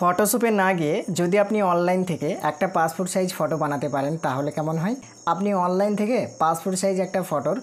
ফটোশপে না গিয়ে যদি আপনি অনলাইন থেকে একটা পাসপোর্ট সাইজ ফটো বানাতে পারেন তাহলে কেমন হয়। আপনি অনলাইন থেকে পাসপোর্ট সাইজ একটা ফটোর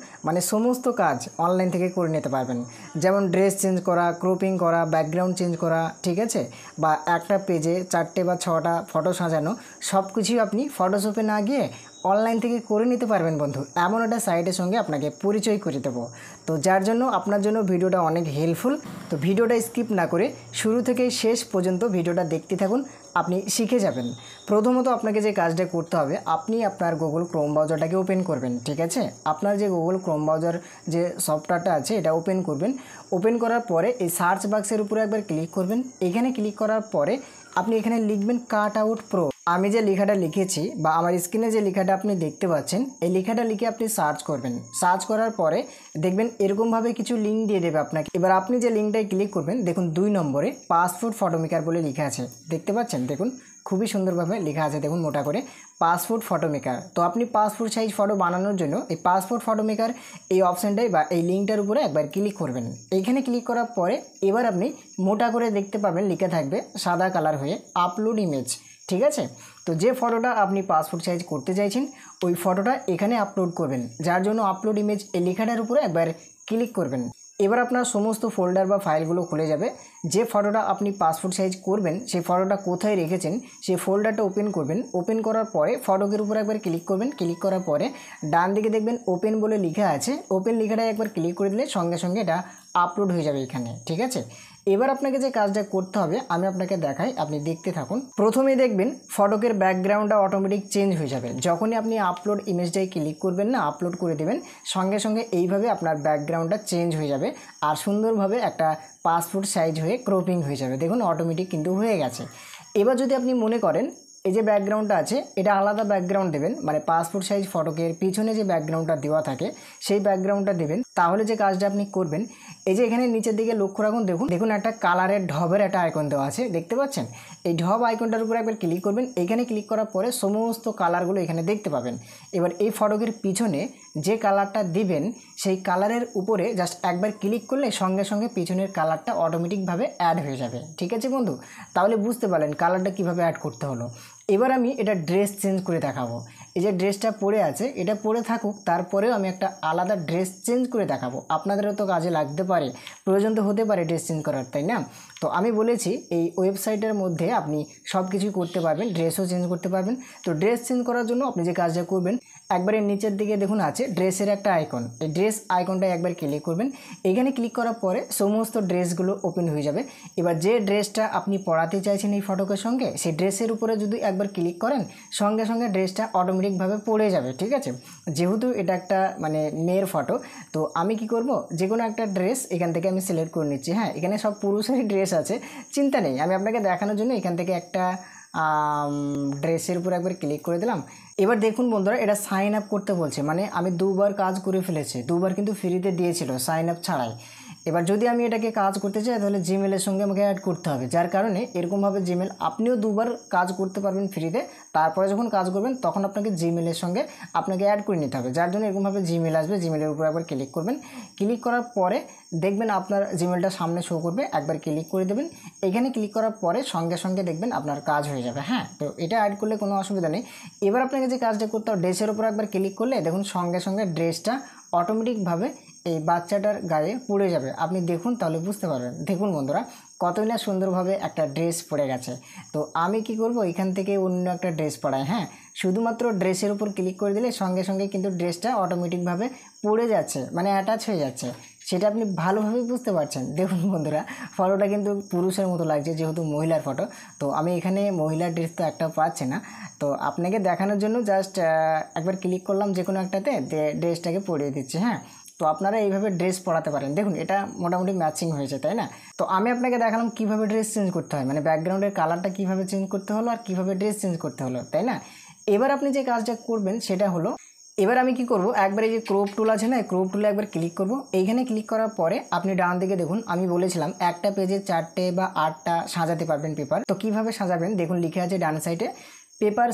সমস্ত কাজ অনলাইন থেকে করে নিতে পারবেন। যেমন ড্রেস চেঞ্জ করা, ক্রপিং করা, ব্যাকগ্রাউন্ড চেঞ্জ করা, ঠিক আছে, বা একটা পেজে 4টে বা 6টা ফটো সাজানো, সব কিছুই আপনি ফটোশপে না গিয়ে অনলাইন থেকে করে নিতে পারবেন বন্ধু। এমন একটা সাইটের সঙ্গে আপনাকে পরিচয় করে দেবো। তো যার জন্য আপনার জন্য ভিডিওটা অনেক হেল্পফুল। তো ভিডিওটা স্কিপ না করে শুরু থেকে শেষ পর্যন্ত ভিডিওটা দেখতে থাকুন, আপনি শিখে যাবেন। প্রথমত আপনাকে যে কাজটা করতে হবে, আপনি আপনার গুগল ক্রোম ব্রাউজারটাকে ওপেন করবেন, ঠিক আছে। আপনার যে গুগল ক্রোম ব্রাউজার যে সফটওয়্যারটা আছে এটা ওপেন করবেন। ওপেন করার পরে এই সার্চ বক্সের উপরে একবার ক্লিক করবেন। এখানে ক্লিক করার পরে আপনি এখানে লিখবেন কাট আউট প্রো। আমি যে লেখাটা লিখেছি বা আমার স্ক্রিনে যে লেখাটা আপনি দেখতে পাচ্ছেন, এই লেখাটা লিখে আপনি সার্চ করবেন। সার্চ করার পরে দেখবেন এরকমভাবে কিছু লিঙ্ক দিয়ে দেবে আপনাকে। এবার আপনি যে লিঙ্কটায় ক্লিক করবেন, দেখুন 2 নম্বরে পাসপোর্ট ফটো মেকার বলে লেখা আছে, দেখতে পাচ্ছেন। দেখুন খুবই সুন্দরভাবে লেখা আছে, দেখুন মোটা করে পাসপোর্ট ফটো মেকার। তো আপনি পাসপোর্ট সাইজ ফটো বানানোর জন্য এই পাসপোর্ট ফটো মেকার এই অপশানটাই বা এই লিঙ্কটার উপরে একবার ক্লিক করবেন। এইখানে ক্লিক করার পরে এবার আপনি মোটা করে দেখতে পাবেন লেখা থাকবে সাদা কালার হয়ে আপলোড ইমেজ, ঠিক আছে। তো যে ফটোটা আপনি পাসপোর্ট সাইজ করতে চাইছেন ওই ফটোটা এখানে আপলোড করবেন, যার জন্য আপলোড ইমেজ এই লেখাটার উপরে একবার ক্লিক করবেন। এবার আপনার সমস্ত ফোল্ডার বা ফাইলগুলো খুলে যাবে। যে ফটোটা আপনি পাসপোর্ট সাইজ করবেন সেই ফটোটা কোথায় রেখেছেন সেই ফোল্ডারটা ওপেন করবেন। ওপেন করার পরে ফটোকের উপর একবার ক্লিক করবেন। ক্লিক করার পরে ডান দিকে দেখবেন ওপেন বলে লেখা আছে, ওপেন লেখাটায় একবার ক্লিক করে দিলে সঙ্গে সঙ্গে এটা আপলোড হয়ে যাবে এখানে, ঠিক আছে। এবার আপনাকে যে কাজটা করতে হবে আমি আপনাকে দেখাই, আপনি দেখতে থাকুন। প্রথমেই দেখবেন ফটোকের ব্যাকগ্রাউন্ডটা অটোমেটিক চেঞ্জ হয়ে যাবে। যখনই আপনি আপলোড ইমেজটাই ক্লিক করবেন না, আপলোড করে দেবেন, সঙ্গে সঙ্গে এইভাবে আপনার ব্যাকগ্রাউন্ডটা চেঞ্জ হয়ে যাবে আর সুন্দরভাবে একটা পাসপোর্ট সাইজ হয়ে ক্রপিং হয়ে যাবে। দেখুন অটোমেটিক কিন্তু হয়ে গেছে। এবার যদি আপনি মনে করেন এই যে ব্যাকগ্রাউন্ডটা আছে এটা আলাদা ব্যাকগ্রাউন্ড দেবেন, মানে পাসপোর্ট সাইজ ফটোকের পিছনে যে ব্যাকগ্রাউন্ডটা দেওয়া থাকে সেই ব্যাকগ্রাউন্ডটা দেবেন, তাহলে যে কাজটা আপনি করবেন, এই যে এখানে নিচের দিকে লক্ষ্য রাখুন, দেখুন একটা কালারের ঢবের একটা আইকন দেওয়া আছে, দেখতে পাচ্ছেন। এই ঢব আইকনটার উপরে একবার ক্লিক করবেন। এইখানে ক্লিক করার পরে সমস্ত কালারগুলো এখানে দেখতে পাবেন। এবার এই ফটোকের পিছনে যে কালারটা দিবেন সেই কালারের উপরে জাস্ট একবার ক্লিক করলে সঙ্গে সঙ্গে পিছনের কালারটা অটোমেটিকভাবে অ্যাড হয়ে যাবে, ঠিক আছে বন্ধু। তাহলে বুঝতে পারলেন কালারটা কীভাবে অ্যাড করতে হলো। এবার আমি এটা ড্রেস চেঞ্জ করে দেখাবো। এই যে ড্রেসটা পরে আছে এটা পরে থাকুক, তারপরেও আমি একটা আলাদা ড্রেস চেঞ্জ করে দেখাবো। আপনাদেরও তো কাজে লাগতে পারে, প্রয়োজন তো হতে পারে ড্রেস চেঞ্জ করার, তাই না। তো আমি বলেছি এই ওয়েবসাইটের মধ্যে আপনি সব কিছুই করতে পারবেন, ড্রেসও চেঞ্জ করতে পারবেন। তো ড্রেস চেঞ্জ করার জন্য আপনি যে কাজটা করবেন, একবারে নিচের দিকে দেখুন আছে ড্রেসের একটা আইকন, এই ড্রেস আইকনটায় একবার ক্লিক করবেন। এখানে ক্লিক করার পরে সমস্ত ড্রেসগুলো ওপেন হয়ে যাবে। এবার যে ড্রেসটা আপনি পরাতে চাইছেন এই ফটোকের সঙ্গে সেই ড্রেসের উপরে যদি একবার ক্লিক করেন সঙ্গে সঙ্গে ড্রেসটা অটোমেটিকভাবে পড়ে যাবে, ঠিক আছে। যেহেতু এটা একটা মেয়ের ফটো, তো আমি কি করব, যে কোনো একটা ড্রেস এখান থেকে আমি সিলেক্ট করে নিচ্ছি। হ্যাঁ, এখানে সব পুরুষেরই ড্রেস আছে, চিন্তা নেই। আমি আপনাকে দেখানোর জন্য এখান থেকে একটা ড্রেসের উপর একবার ক্লিক করে দিলাম। এবার দেখুন বন্ধুরা এটা সাইন আপ করতে বলছে, মানে আমি 2বার কাজ করে ফেলেছি, 2বার কিন্তু ফ্রিতে দিয়েছিল সাইন আপ ছাড়াই। এবার যদি আমি এটাকে কাজ করতে চাই তাহলে জিমেলের সঙ্গে আমাকে অ্যাড করতে হবে, যার কারণে এরকমভাবে জিমেল আপনিও 2বার কাজ করতে পারবেন ফ্রিতে। তারপরে যখন কাজ করবেন তখন আপনাকে জিমেলের সঙ্গে আপনাকে অ্যাড করে নিতে হবে, যার জন্য এরকমভাবে জিমেল আসবে। জিমেলের উপর একবার ক্লিক করবেন। ক্লিক করার পরে দেখবেন আপনার জিমেলটা সামনে শো করবে, একবার ক্লিক করে দেবেন। এখানে ক্লিক করার পরে সঙ্গে সঙ্গে দেখবেন আপনার কাজ হয়ে যাবে। হ্যাঁ, তো এটা অ্যাড করলে কোনো অসুবিধা নেই। এবার আপনাকে যে কাজটা করতে হবে, ড্রেসের উপর একবার ক্লিক করলে দেখুন সঙ্গে সঙ্গে ড্রেসটা অটোমেটিকভাবে এই বাচ্চাটার গায়ে পড়ে যাবে। আপনি দেখুন তাহলে বুঝতে পারবেন। দেখুন বন্ধুরা কতই না সুন্দরভাবে একটা ড্রেস পরে গেছে। তো আমি কি করব, এখান থেকে অন্য একটা ড্রেস পরাই। হ্যাঁ, শুধুমাত্র ড্রেসের উপর ক্লিক করে দিলে সঙ্গে সঙ্গে কিন্তু ড্রেসটা অটোমেটিকভাবে পড়ে যাচ্ছে, মানে অ্যাটাচ হয়ে যাচ্ছে। সেটা আপনি ভালোভাবে বুঝতে পারছেন। দেখুন বন্ধুরা ফটোটা কিন্তু পুরুষের মতো লাগছে, যেহেতু মহিলার ফটো। তো আমি এখানে মহিলার ড্রেস তো একটা পাচ্ছি না, তো আপনাকে দেখানোর জন্য জাস্ট একবার ক্লিক করলাম যে কোনো একটাতে, ড্রেসটাকে পরিয়ে দিচ্ছি। হ্যাঁ, তো আপনারা এইভাবে ড্রেস পরাতে পারেন। দেখুন এটা মোটামুটি ম্যাচিং হয়েছে, তাই না। তো আমি আপনাকে দেখালাম কীভাবে ড্রেস চেঞ্জ করতে হয়, মানে ব্যাকগ্রাউন্ডের কালারটা কীভাবে চেঞ্জ করতে হলো আর কীভাবে ড্রেস চেঞ্জ করতে হলো, তাই না। এবার আপনি যে কাজটা করবেন সেটা হলো, এবার আমি কি করব, একবার এই যে ক্রপ টুল আছে না, ক্রপ টুলে একবার ক্লিক করব। এইখানে ক্লিক করার পরে আপনি ডান দিকে দেখুন, আমি বলেছিলাম একটা পেজে 4টে বা 8টা সাজাতে পারবেন পেপার। তো কিভাবে সাজাবেন দেখুন লিখে আছে ডান সাইডে পেপার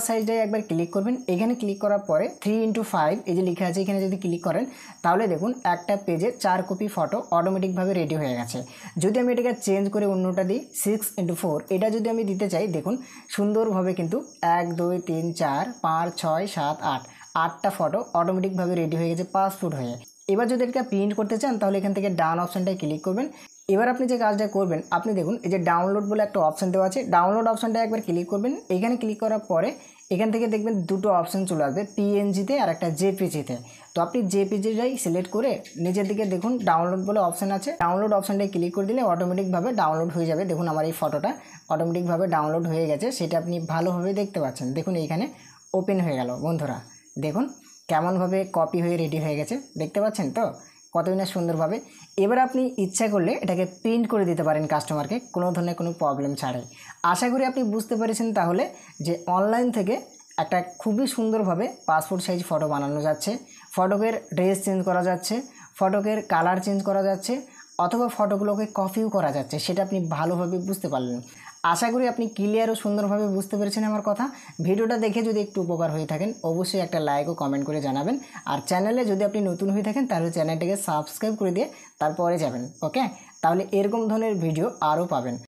সাইজটাই একবার ক্লিক করবেন। এখানে ক্লিক করার পরে 3x5 এই যে লেখা আছে এখানে যদি ক্লিক করেন তাহলে দেখুন একটা পেজে 4 কপি ফটো অটোমেটিকভাবে রেডি হয়ে গেছে। যদি আমি এটাকে চেঞ্জ করে অন্যটা দিই 6x4 এটা যদি আমি দিতে চাই দেখুন সুন্দরভাবে কিন্তু 1 2 3 4 5 6 7 8 8টা ফটো অটোমেটিকভাবে রেডি হয়ে গেছে পাসপোর্ট হয়ে। এবার যদি এটা প্রিন্ট করতে চান তাহলে এখান থেকে ডান অপশানটায় ক্লিক করবেন। এবার আপনি যে কাজটা করবেন আপনি দেখুন এই যে ডাউনলোড বলে একটা অপশান দেওয়া আছে, ডাউনলোড অপশানটা একবার ক্লিক করবেন। এখানে ক্লিক করার পরে এখান থেকে দেখবেন দুটো অপশান চলে আসবে, পিএনজিতে আর একটা জেপিজিতে। তো আপনি জেপিজিটাই সিলেক্ট করে নিচের দিকে দেখুন ডাউনলোড বলে অপশান আছে, ডাউনলোড অপশানটায় ক্লিক করে দিলে অটোমেটিকভাবে ডাউনলোড হয়ে যাবে। দেখুন আমার এই ফটোটা অটোমেটিকভাবে ডাউনলোড হয়ে গেছে, সেটা আপনি ভালোভাবে দেখতে পাচ্ছেন। দেখুন এইখানে ওপেন হয়ে গেল বন্ধুরা, দেখুন কেমনভাবে কপি হয়ে রেডি হয়ে গেছে, দেখতে পাচ্ছেন তো কতই না সুন্দরভাবে। এবার আপনি ইচ্ছা করলে এটাকে প্রিন্ট করে দিতে পারেন কাস্টমারকে কোনো ধরনের কোনো প্রবলেম ছাড়াই। আশা করি আপনি বুঝতে পেরেছেন তাহলে যে অনলাইন থেকে একটা খুবই সুন্দরভাবে পাসপোর্ট সাইজ ফটো বানানো যাচ্ছে, ফটোকের ড্রেস চেঞ্জ করা যাচ্ছে, ফটোকের কালার চেঞ্জ করা যাচ্ছে, অথবা ফটোগুলোকে কপিও করা যাচ্ছে, সেটা আপনি ভালোভাবে বুঝতে পারলেন। আশা করি আপনি ক্লিয়ার ও সুন্দরভাবে বুঝতে পেরেছেন আমার কথা। ভিডিওটা দেখে যদি একটু উপকার হয়ে থাকেন অবশ্যই একটা লাইক ও কমেন্ট করে জানাবেন। আর চ্যানেলে যদি আপনি নতুন হয়ে থাকেন তাহলে চ্যানেলটাকে সাবস্ক্রাইব করে দিয়ে তারপরে যাবেন। ওকে, তাহলে এরকম ধরনের ভিডিও আরও পাবেন।